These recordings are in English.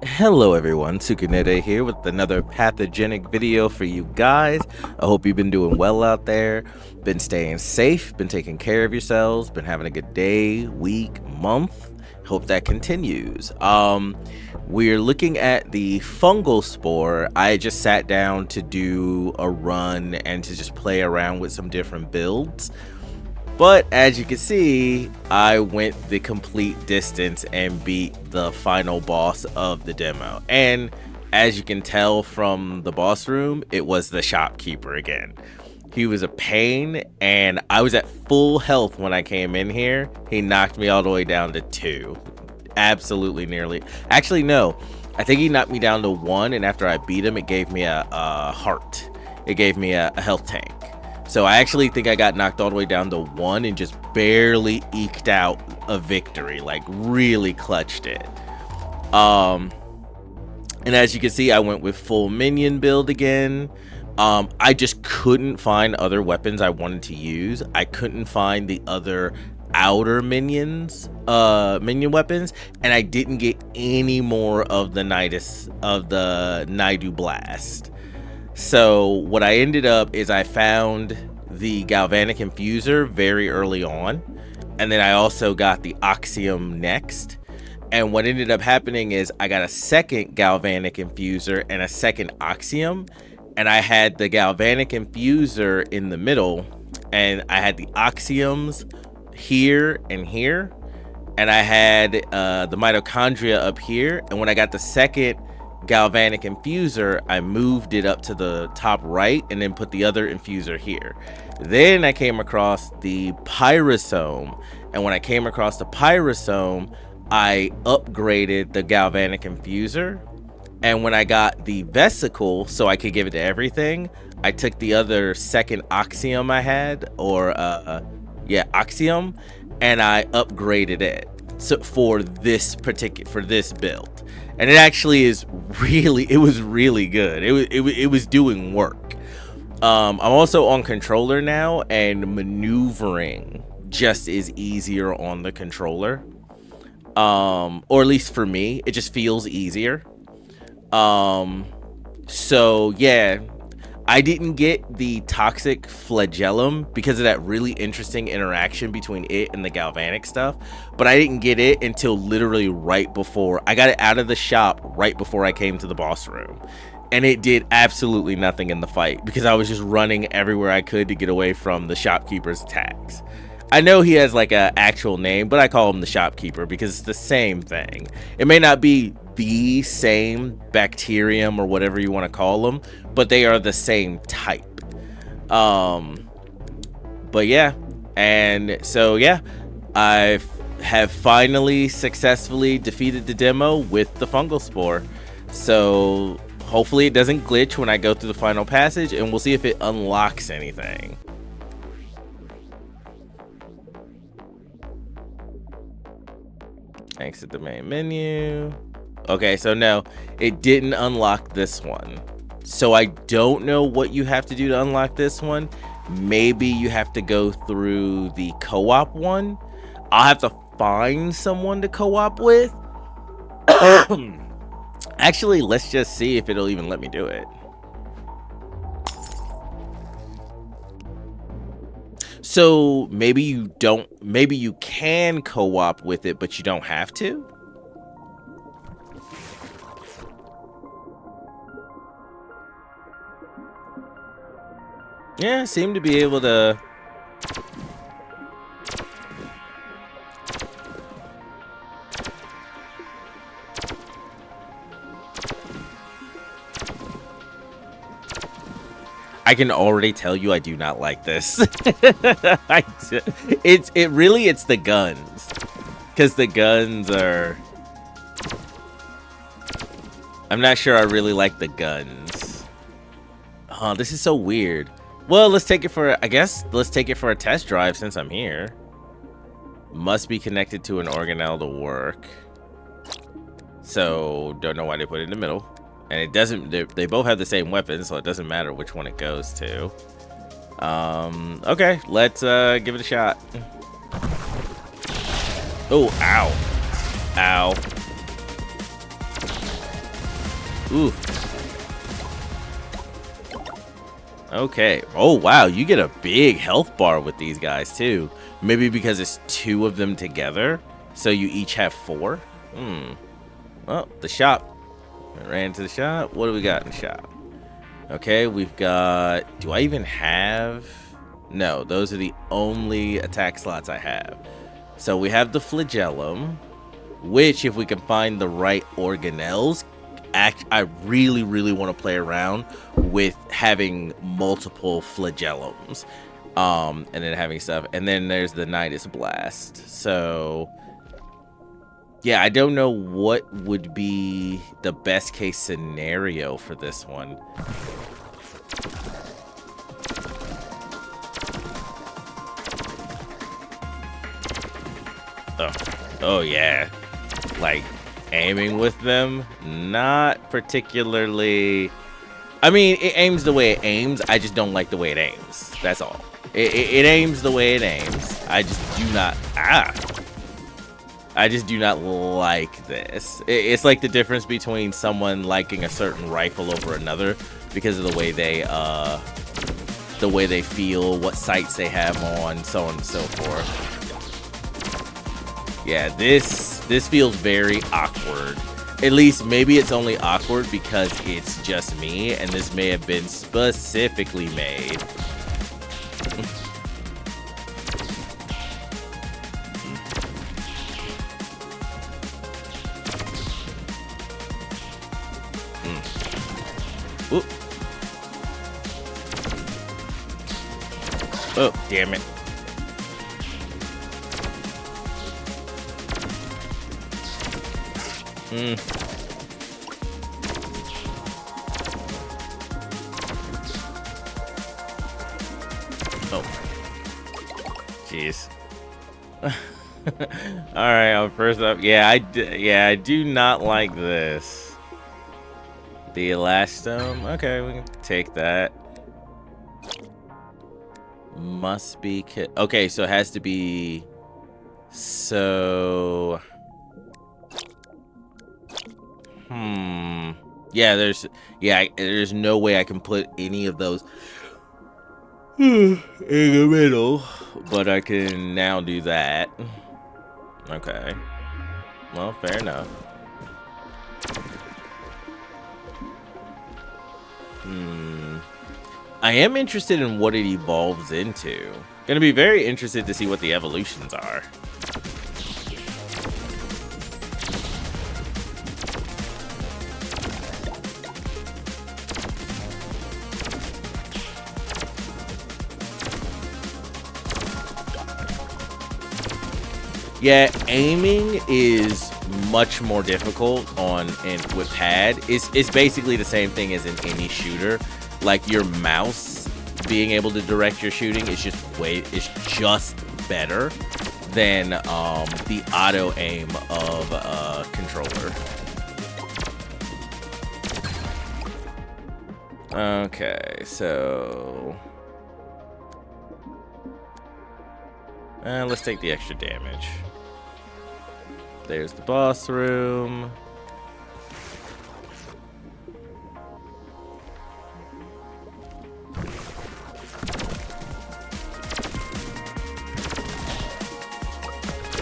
Hello everyone, Tsukunede here with another pathogenic video for you guys. I hope you've been doing well out there, been staying safe, been taking care of yourselves, been having a good day, week, month. Hope that continues. We're looking at the fungal spore. I just sat down to do a run and to just play around with some different builds. But as you can see, I went the complete distance and beat the final boss of the demo. And as you can tell from the boss room, it was the shopkeeper again. He was a pain, and I was at full health when I came in here. He knocked me all the way down to 2. Absolutely nearly. Actually, no. I think he knocked me down to 1, and after I beat him, it gave me a heart. It gave me a health tank. So I actually think I got knocked all the way down to 1 and just barely eked out a victory, like really clutched it. And as you can see, I went with full minion build again. I just couldn't find other weapons I wanted to use. I couldn't find the other outer minion weapons, and I didn't get any more of the Naidu Blast. So what I ended up is I found the Galvanic Infuser very early on, and then I also got the Oxium next. And what ended up happening is I got a second Galvanic Infuser and a second Oxium, and I had the Galvanic Infuser in the middle, and I had the Oxiums here and here, and I had the Mitochondria up here. And when I got the second Galvanic Infuser, I moved it up to the top right and then put the other infuser here. Then I came across the Pyrosome, and when I came across the Pyrosome, I upgraded the Galvanic Infuser. And when I got the Vesicle, so I could give it to everything, I took the other second Oxium I had, or Oxium, and I upgraded it for this build. And it actually is it was really good. It was doing work. I'm also on controller now, and maneuvering just is easier on the controller. Or at least for me, it just feels easier. So yeah, I didn't get the toxic flagellum because of that really interesting interaction between it and the galvanic stuff, but I didn't get it until literally right before I got it out of the shop, right before I came to the boss room. And it did absolutely nothing in the fight because I was just running everywhere I could to get away from the shopkeeper's attacks. I know he has like an actual name, but I call him the shopkeeper because it's the same thing. It may not be the same bacterium or whatever you want to call them, but they are the same type. But yeah, and so yeah, I have finally successfully defeated the demo with the fungal spore. So hopefully it doesn't glitch when I go through the final passage, and we'll see if it unlocks anything. Exit the main menu. Okay, so no, it didn't unlock this one. So I don't know what you have to do to unlock this one. Maybe you have to go through the co-op one. I'll have to find someone to co-op with. Actually, let's just see if it'll even let me do it. So maybe you can co-op with it, but you don't have to. Yeah, seem to be able to. I can already tell you I do not like this. It's the guns, because the guns are. I'm not sure I really like the guns. Oh, this is so weird. Well, let's take it for a test drive since I'm here. Must be connected to an organelle to work. So don't know why they put it in the middle. And it doesn't, they both have the same weapon, so it doesn't matter which one it goes to. Okay, let's give it a shot. Oh, ow. Ow. Ooh. Okay. Oh, wow. You get a big health bar with these guys, too. Maybe because it's 2 of them together. So you each have 4. Well, the shop. I ran to the shop. What do we got in the shop? Okay, we've got... Do I even have... No, those are the only attack slots I have. So we have the flagellum, which, if we can find the right organelles, I really, really want to play around with having multiple flagellums, and then having stuff. And then there's the Nidus Blast. So, yeah, I don't know what would be the best case scenario for this one. Oh yeah, like aiming with them, not particularly. I mean, it aims the way it aims. I just don't like the way it aims. That's all. It aims the way it aims. I just do not. I just do not like this. It's like the difference between someone liking a certain rifle over another because of the way they feel, what sights they have on, so on and so forth. Yeah, this feels very awkward. At least maybe it's only awkward because it's just me, and this may have been specifically made. Oop. Oh, damn it. Oh. Jeez. Alright, I'm first up. Yeah, I do not like this. The elastome. Okay, we can take that. Must be okay, so it has to be so yeah, there's no way I can put any of those in the middle, but I can now do that. Okay. Well, fair enough. I am interested in what it evolves into. Gonna be very interested to see what the evolutions are. Yeah, aiming is much more difficult with pad. It's basically the same thing as in any shooter. Like your mouse being able to direct your shooting is just better than the auto aim of a controller. Okay, so let's take the extra damage. There's the boss room.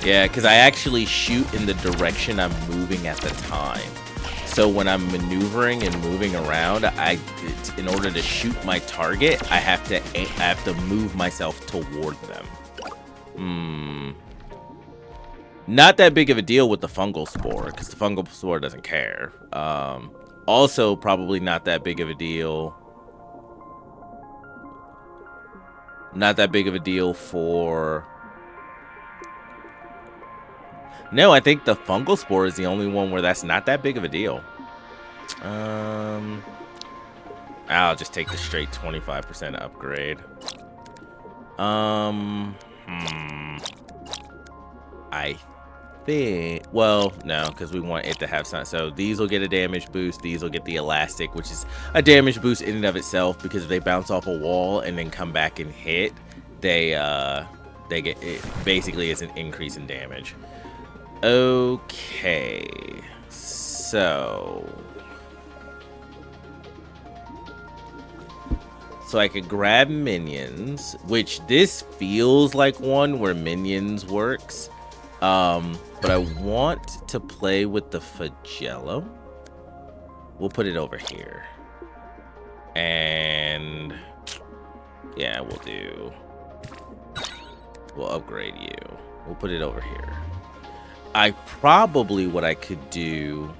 Yeah, because I actually shoot in the direction I'm moving at the time. So when I'm maneuvering and moving around, in order to shoot my target, I have to move myself toward them. Not that big of a deal with the fungal spore, because the fungal spore doesn't care. Also, probably not that big of a deal. Not that big of a deal for... No, I think the fungal spore is the only one where that's not that big of a deal. I'll just take the straight 25% upgrade. I think, well, no, because we want it to have some. So these will get a damage boost. These will get the elastic, which is a damage boost in and of itself, because if they bounce off a wall and then come back and hit, they get it. Basically, it's an increase in damage. Okay, so So I could grab minions, which this feels like one where minions works. But I want to play with the flagellum. We'll put it over here. And yeah, we'll upgrade you. We'll put it over here. What I could do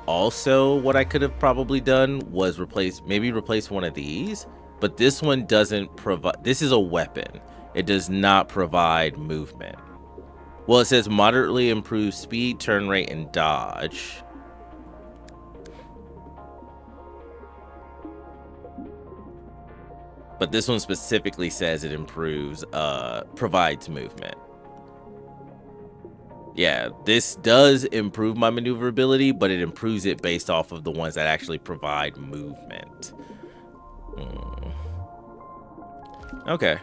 also, what I could have probably done was replace one of these, but this one doesn't provide, this is a weapon. It does not provide movement. Well, it says moderately improves speed, turn rate, and dodge. But this one specifically says it improves, provides movement. Yeah, this does improve my maneuverability, but it improves it based off of the ones that actually provide movement. Okay.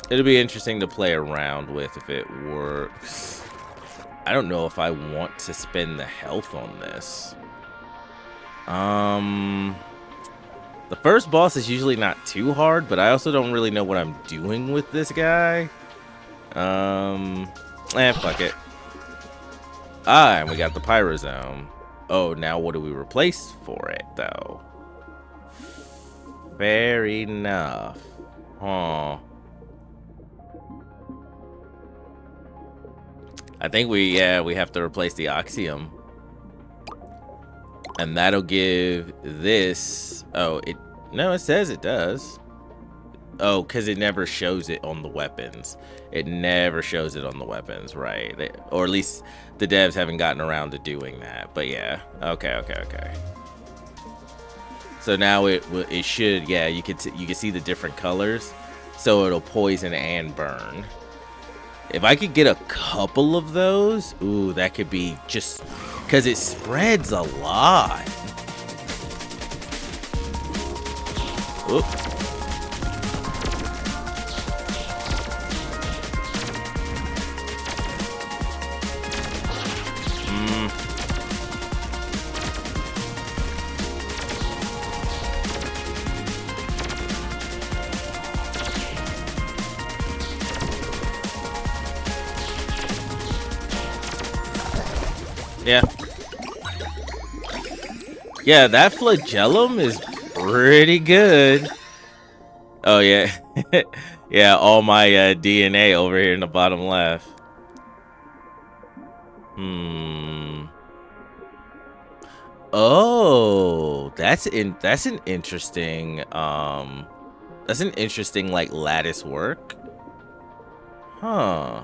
It'll be interesting to play around with if it works. I don't know if I want to spend the health on this. The first boss is usually not too hard, but I also don't really know what I'm doing with this guy. Fuck it. And we got the Pyrozome. Oh, now what do we replace for it, though? Fair enough. Huh. I think we have to replace the Oxium. And that'll give this... it says it does. Oh, because it never shows it on the weapons. It never shows it on the weapons, right? Or at least the devs haven't gotten around to doing that. But yeah, okay. So now it should, yeah, you can see the different colors. So it'll poison and burn. If I could get a couple of those, ooh, that could be just because it spreads a lot. Oop. Yeah, that flagellum is pretty good. Oh yeah. Yeah, all my DNA over here in the bottom left. Oh, that's an interesting like lattice work. Huh.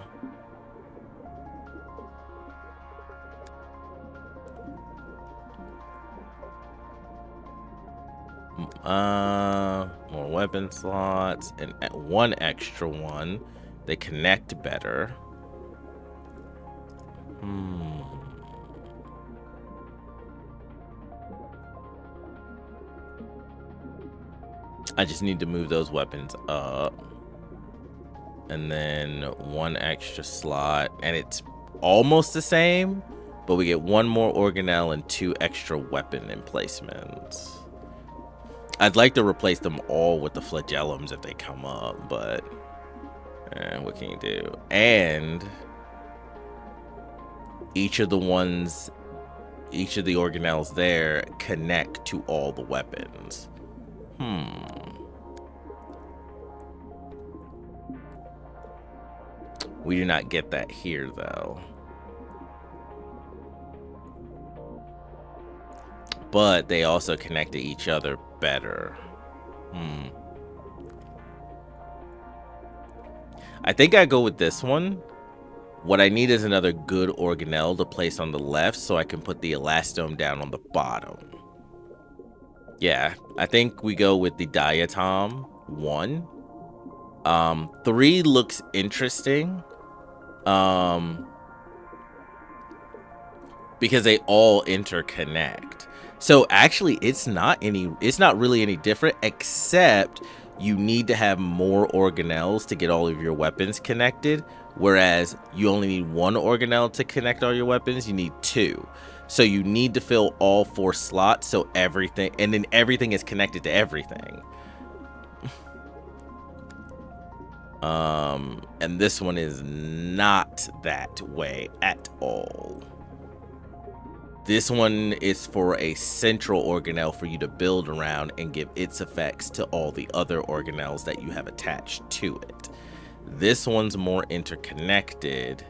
More weapon slots and one extra one. They connect better. I just need to move those weapons up. And then one extra slot, and it's almost the same, but we get one more organelle and 2 extra weapon emplacements. I'd like to replace them all with the flagellums if they come up, but what can you do? And each of the organelles there connect to all the weapons. We do not get that here, though. But they also connect to each other better. I think I go with this one. What I need is another good organelle to place on the left so I can put the elastome down on the bottom. Yeah, I think we go with the diatom 1. 3 looks interesting. Because they all interconnect. So actually it's not really any different, except you need to have more organelles to get all of your weapons connected, Whereas you only need one organelle to connect all your weapons, you need 2. So you need to fill all 4 slots, so everything, and then everything is connected to everything. And this one is not that way at all. This one is for a central organelle for you to build around and give its effects to all the other organelles that you have attached to it. This one's more interconnected,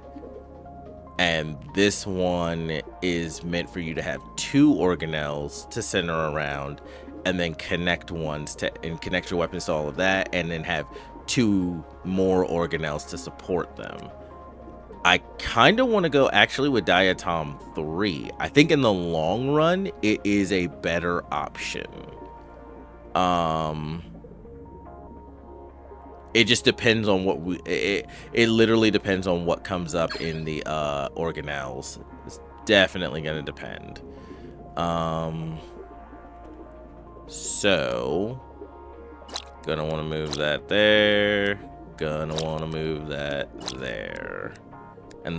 and this one is meant for you to have 2 organelles to center around, and then connect ones to and connect your weapons to all of that, and then have 2 more organelles to support them. I kind of want to go actually with Diatom 3. I think in the long run, it is a better option. It just depends on what it literally depends on what comes up in the organelles. It's definitely going to depend. So gonna want to move that there. Gonna want to move that there. And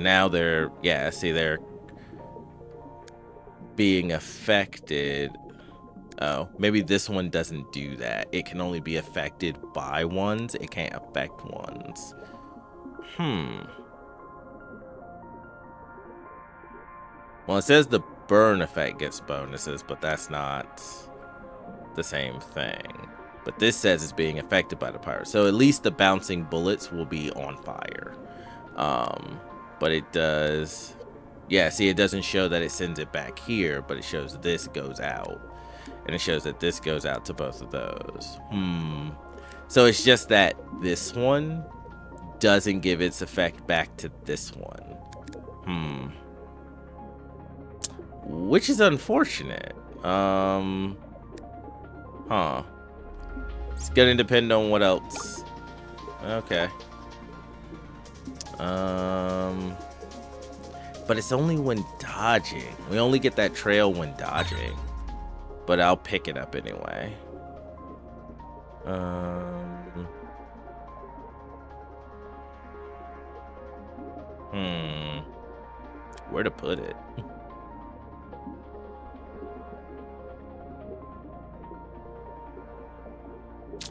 now they're, yeah, see, they're being affected. Oh, maybe this one doesn't do that. It can only be affected by ones. It can't affect ones. Well, it says the burn effect gets bonuses, but that's not the same thing. But this says it's being affected by the pyro. So at least the bouncing bullets will be on fire. But it does, yeah, see, it doesn't show that it sends it back here, but it shows this goes out, and it shows that this goes out to both of those. So it's just that this one doesn't give its effect back to this one. Which is unfortunate. It's gonna depend on what else. Okay. But it's only when dodging. We only get that trail when dodging. But I'll pick it up anyway. Where to put it?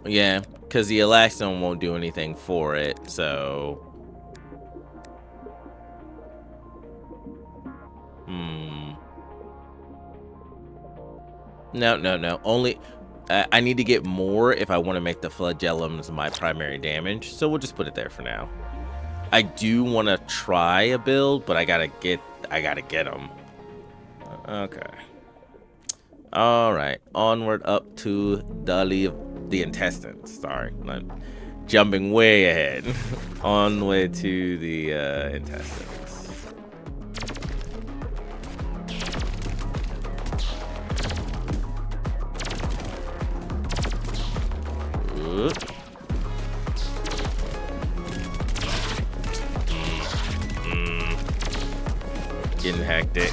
Yeah, because the Elastone won't do anything for it, so... No. Only... I need to get more if I want to make the flagellums my primary damage, so we'll just put it there for now. I do want to try a build, but I gotta get them. Okay. Alright, onward up to the intestines. Sorry, I'm jumping way ahead. On the way to the intestines. Getting hectic.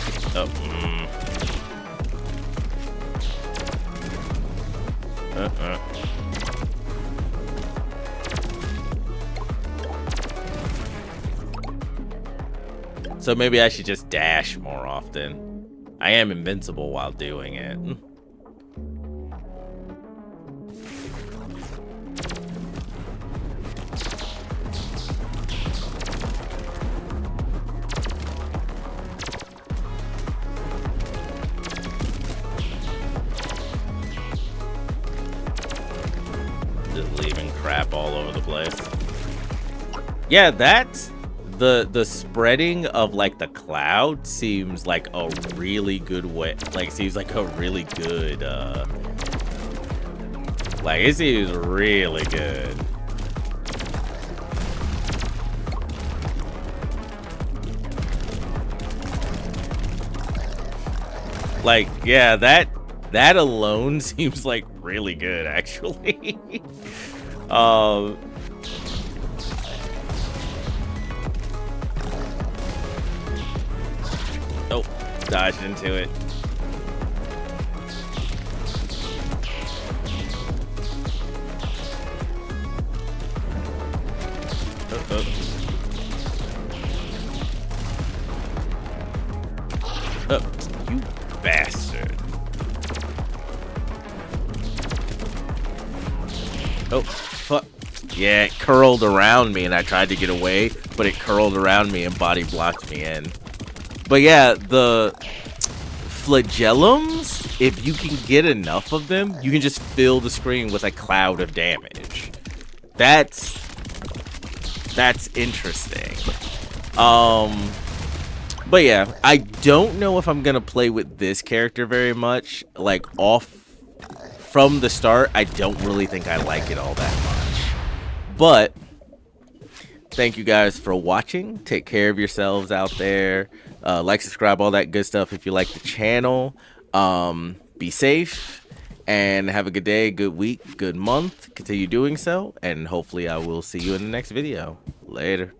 So maybe I should just dash more often. I am invincible while doing it. Just leaving crap all over the place. Yeah, that's the spreading of like the cloud seems like a really good way. Like, seems like a really good like, it seems really good. Like, yeah, that alone seems like really good, actually. Oh, dodged into it. You bastard. Oh, fuck. Yeah, it curled around me and I tried to get away, but it curled around me and body blocked me in. But yeah, the flagellums, if you can get enough of them, you can just fill the screen with a cloud of damage. That's interesting. But yeah, I don't know if I'm gonna play with this character very much. Like, off from the start, I don't really think I like it all that much. But thank you guys for watching. Take care of yourselves out there. Like, subscribe, all that good stuff if you like the channel. Be safe and have a good day, good week, good month. Continue doing so, and hopefully I will see you in the next video. Later.